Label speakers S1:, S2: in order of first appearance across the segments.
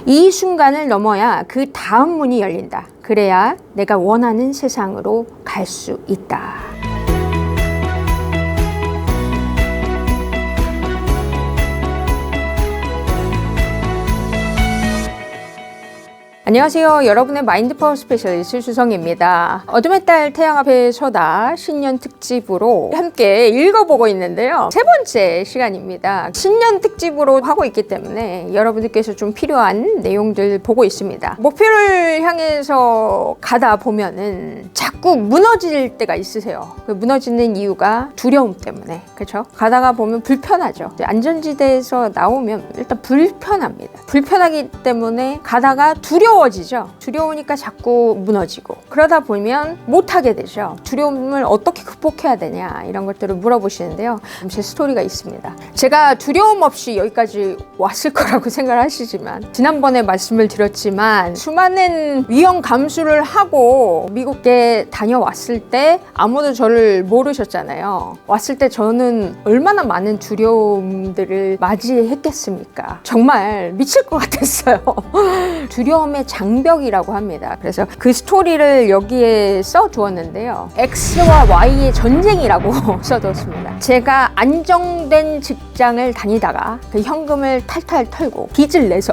S1: 이 순간을 넘어야 그 다음 문이 열린다. 그래야 내가 원하는 세상으로 갈 수 있다. 안녕하세요. 여러분의 마인드 파워 스페셜리스트 수성입니다. 어둠의 딸 태양 앞에 서다 신년 특집으로 함께 읽어보고 있는데요. 세 번째 시간입니다. 신년 특집으로 하고 있기 때문에 여러분들께서 좀 필요한 내용들 보고 있습니다. 목표를 향해서 가다 보면은 자꾸 무너질 때가 있으세요. 그 무너지는 이유가 두려움 때문에. 그렇죠? 가다가 보면 불편하죠. 안전지대에서 나오면 일단 불편합니다. 불편하기 때문에 가다가 두려우니까 자꾸 무너지고, 그러다 보면 못하게 되죠. 두려움을 어떻게 극복해야 되냐, 이런 것들을 물어보시는데요. 제 스토리가 있습니다. 제가 두려움 없이 여기까지 왔을 거라고 생각하시지만, 지난번에 말씀을 드렸지만 수많은 위험 감수를 하고 미국에 다녀왔을 때 아무도 저를 모르셨잖아요. 왔을 때 저는 얼마나 많은 두려움들을 맞이했겠습니까? 정말 미칠 것 같았어요. 두려움의 장벽이라고 합니다. 그래서 그 스토리를 여기에 써두었는데요. X와 Y의 전쟁이라고 써두었습니다. 제가 안정된 직장을 다니다가 그 현금을 탈탈 털고 빚을 내서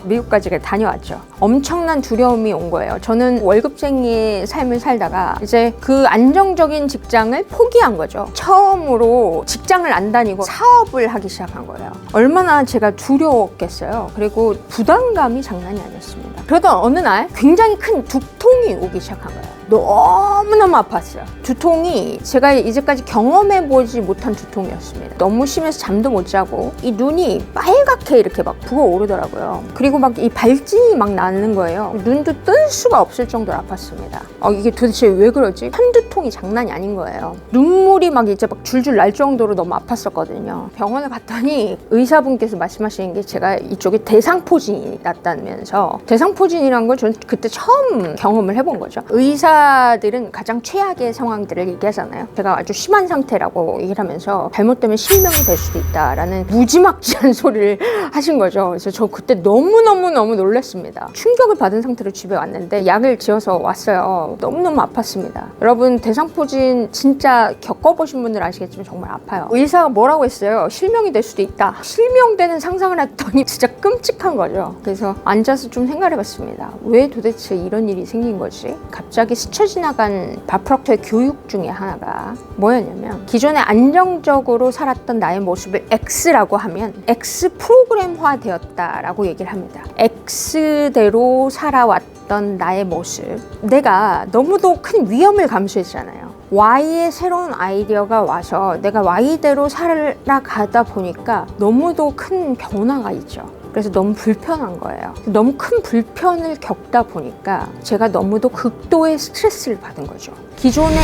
S1: 미국까지 다녀왔죠. 엄청난 두려움이 온 거예요. 저는 월급쟁이의 삶을 살다가 이제 그 안정적인 직장을 포기한 거죠. 처음으로 직장을 안 다니고 사업을 하기 시작한 거예요. 얼마나 제가 두려웠겠어요. 그리고 부담감이 장난이 아니었습니다. 그러던 어느 날 굉장히 큰 두통이 오기 시작한 거예요. 너무너무 아팠어요. 두통이 제가 이제까지 경험해보지 못한 두통이었습니다. 너무 심해서 잠도 못 자고 이 눈이 빨갛게 이렇게 막 부어오르더라고요. 그리고 막 이 발진이 막 나는 거예요. 눈도 뜰 수가 없을 정도로 아팠습니다. 이게 도대체 왜 그러지? 편두통이 장난이 아닌 거예요. 눈물이 막 이제 막 줄줄 날 정도로 너무 아팠었거든요. 병원에 갔더니 의사분께서 말씀하시는 게 제가 이쪽에 대상포진이 났다면서, 대상포진이란 걸 저는 그때 처음 경험을 해본 거죠. 의사들은 가장 최악의 상황들을 얘기하잖아요. 제가 아주 심한 상태라고 얘기를 하면서 잘못되면 실명이 될 수도 있다라는 무지막지한 소리를 하신 거죠. 그래서 저 그때 너무너무 놀랐습니다. 충격을 받은 상태로 집에 왔는데 약을 지어서 왔어요. 너무너무 아팠습니다. 여러분, 대상포진 진짜 겪어보신 분들 아시겠지만 정말 아파요. 의사가 뭐라고 했어요? 실명이 될 수도 있다. 실명되는 상상을 했더니 진짜 끔찍한 거죠. 그래서 앉아서 좀 생각해봤습니다. 왜 도대체 이런 일이 생긴 거지? 갑자기 스쳐 지나간 바프럭터의 교육 중에 하나가 뭐였냐면, 기존에 안정적으로 살았던 나의 모습을 X라고 하면 X 프로그램화 되었다라고 얘기를 합니다. X대로 살아왔던 나의 모습, 내가 너무도 큰 위험을 감수했잖아요. Y의 새로운 아이디어가 와서 내가 Y대로 살아가다 보니까 너무도 큰 변화가 있죠. 그래서 너무 불편한 거예요. 너무 큰 불편을 겪다 보니까 제가 너무도 극도의 스트레스를 받은 거죠. 기존의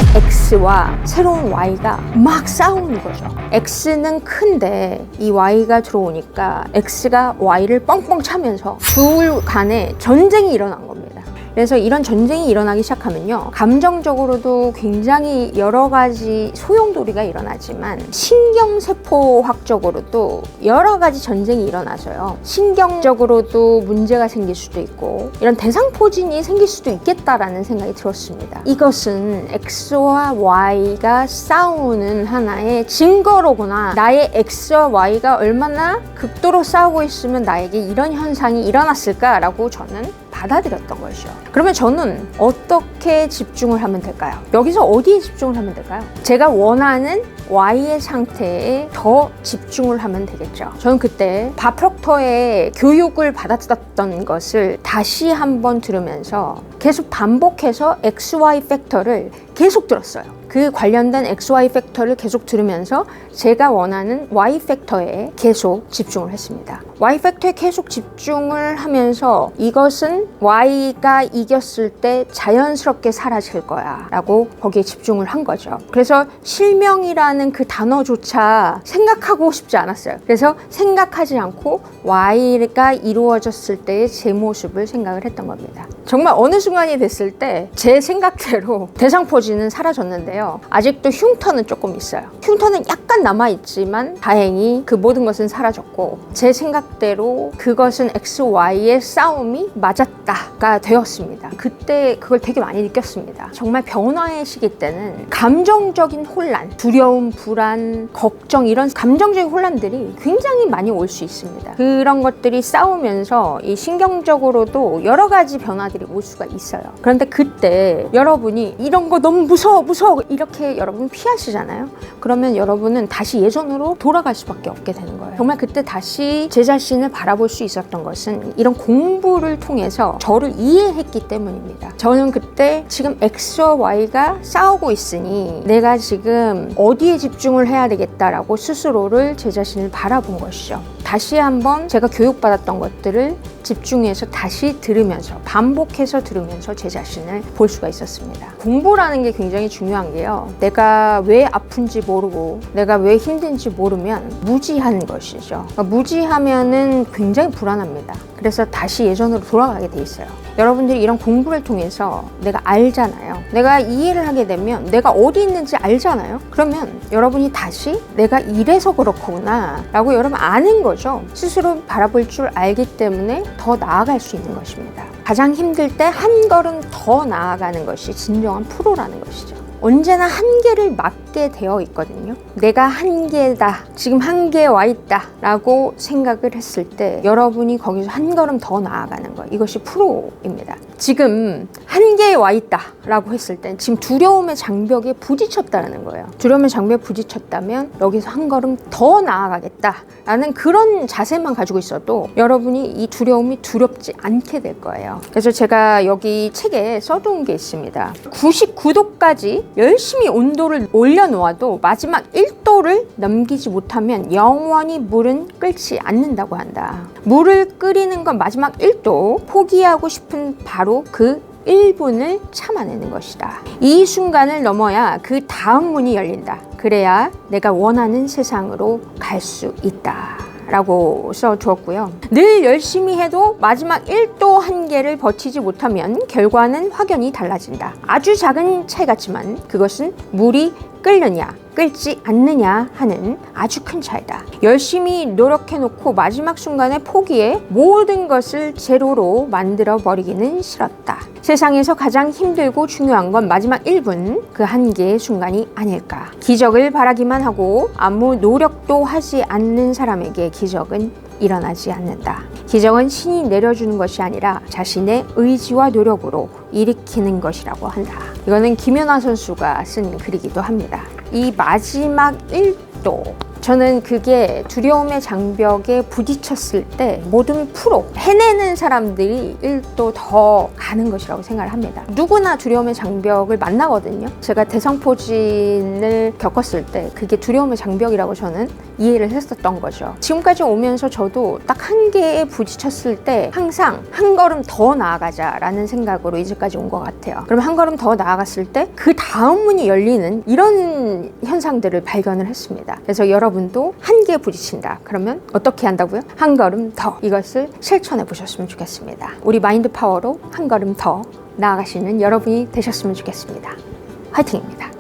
S1: X와 새로운 Y가 막 싸우는 거죠. X는 큰데 이 Y가 들어오니까 X가 Y를 뻥뻥 차면서 둘 간에 전쟁이 일어난 겁니다. 그래서 이런 전쟁이 일어나기 시작하면요, 감정적으로도 굉장히 여러 가지 소용돌이가 일어나지만 신경세포학적으로도 여러 가지 전쟁이 일어나서요, 신경적으로도 문제가 생길 수도 있고 이런 대상포진이 생길 수도 있겠다라는 생각이 들었습니다. 이것은 X와 Y가 싸우는 하나의 증거로구나. 나의 X와 Y가 얼마나 극도로 싸우고 있으면 나에게 이런 현상이 일어났을까라고 저는 받아들였던 것이죠. 그러면 저는 어떻게 집중을 하면 될까요? 여기서 어디에 집중을 하면 될까요? 제가 원하는 Y의 상태에 더 집중을 하면 되겠죠. 저는 그때 바프럭터의 교육을 받았던 것을 다시 한번 들으면서 계속 반복해서 XY 팩터를 계속 들었어요. 그 관련된 XY 팩터를 계속 들으면서 제가 원하는 Y 팩터에 계속 집중을 했습니다. Y 팩터에 계속 집중을 하면서 이것은 Y가 이겼을 때 자연스럽게 사라질 거야 라고 거기에 집중을 한 거죠. 그래서 실명이라는 그 단어조차 생각하고 싶지 않았어요. 그래서 생각하지 않고 Y가 이루어졌을 때의 제 모습을 생각을 했던 겁니다. 정말 어느 순간이 됐을 때 제 생각대로 대상포진은 사라졌는데요. 아직도 흉터는 조금 있어요. 흉터는 약간 남아있지만 다행히 그 모든 것은 사라졌고 제 생각대로 그것은 XY의 싸움이 맞았다가 되었습니다. 그때 그걸 되게 많이 느꼈습니다. 정말 변화의 시기 때는 감정적인 혼란, 두려움, 불안, 걱정 이런 감정적인 혼란들이 굉장히 많이 올 수 있습니다. 그런 것들이 싸우면서 이 신경적으로도 여러 가지 변화들이 올 수가 있어요. 그런데 그때 여러분이 이런 거 너무 무서워 이렇게 여러분 피하시잖아요. 그러면 여러분은 다시 예전으로 돌아갈 수밖에 없게 되는 거예요. 정말 그때 다시 제 자신을 바라볼 수 있었던 것은 이런 공부를 통해서 저를 이해했기 때문입니다. 저는 그때 지금 X와 Y가 싸우고 있으니 내가 지금 어디에 집중을 해야 되겠다라고 스스로를 제 자신을 바라본 것이죠. 다시 한번 제가 교육받았던 것들을 집중해서 다시 들으면서 반복해서 들으면서 제 자신을 볼 수가 있었습니다. 공부라는 게 굉장히 중요한 게요. 내가 왜 아픈지 모르고 내가 왜 힘든지 모르면 무지한 것이죠. 그러니까 무지하면은 굉장히 불안합니다. 그래서 다시 예전으로 돌아가게 돼 있어요. 여러분들이 이런 공부를 통해서 내가 알잖아요. 내가 이해를 하게 되면 내가 어디 있는지 알잖아요. 그러면 여러분이 다시 내가 이래서 그렇구나 라고 여러분 아는 거죠. 스스로 바라볼 줄 알기 때문에 더 나아갈 수 있는 것입니다. 가장 힘들 때 한 걸음 더 나아가는 것이 진정한 프로라는 것이죠. 언제나 한계를 맞게 되어 있거든요. 내가 한계다, 지금 한계에 와 있다 라고 생각을 했을 때 여러분이 거기서 한 걸음 더 나아가는 거, 이것이 프로입니다. 지금 한계에 와 있다 라고 했을 때 지금 두려움의 장벽에 부딪혔다는 거예요. 두려움의 장벽에 부딪혔다면 여기서 한 걸음 더 나아가겠다 라는 그런 자세만 가지고 있어도 여러분이 이 두려움이 두렵지 않게 될 거예요. 그래서 제가 여기 책에 써둔 게 있습니다. 99도까지 열심히 온도를 올려놓아도 마지막 1도를 넘기지 못하면 영원히 물은 끓지 않는다고 한다. 물을 끓이는 건 마지막 1도, 포기하고 싶은 바로 그 1분을 참아내는 것이다. 이 순간을 넘어야 그 다음 문이 열린다. 그래야 내가 원하는 세상으로 갈 수 있다 라고 써주었고요. 늘 열심히 해도 마지막 1도 한계를 버티지 못하면 결과는 확연히 달라진다. 아주 작은 차이 같지만 그것은 물이 끓느냐 끓지 않느냐 하는 아주 큰 차이다. 열심히 노력해놓고 마지막 순간에 포기해 모든 것을 제로로 만들어 버리기는 싫었다. 세상에서 가장 힘들고 중요한 건 마지막 1분, 그 한계의 순간이 아닐까. 기적을 바라기만 하고 아무 노력도 하지 않는 사람에게 기적은 일어나지 않는다. 기적은 신이 내려주는 것이 아니라 자신의 의지와 노력으로 일으키는 것이라고 한다. 이거는 김연아 선수가 쓴 글이기도 합니다. 이 마지막 1도, 저는 그게 두려움의 장벽에 부딪혔을 때 모든 프로, 해내는 사람들이 1도 더 가는 것이라고 생각을 합니다. 누구나 두려움의 장벽을 만나거든요. 제가 대상포진을 겪었을 때 그게 두려움의 장벽이라고 저는 이해를 했었던 거죠. 지금까지 오면서 저도 딱 한계에 부딪혔을 때 항상 한 걸음 더 나아가자라는 생각으로 이제까지 온 것 같아요. 그럼 한 걸음 더 나아갔을 때 그 다음 문이 열리는 이런 현상들을 발견을 했습니다. 그래서 여러분도 한계에 부딪힌다. 그러면 어떻게 한다고요? 한 걸음 더, 이것을 실천해 보셨으면 좋겠습니다. 우리 마인드 파워로 한 걸음 더 나아가시는 여러분이 되셨으면 좋겠습니다. 화이팅입니다.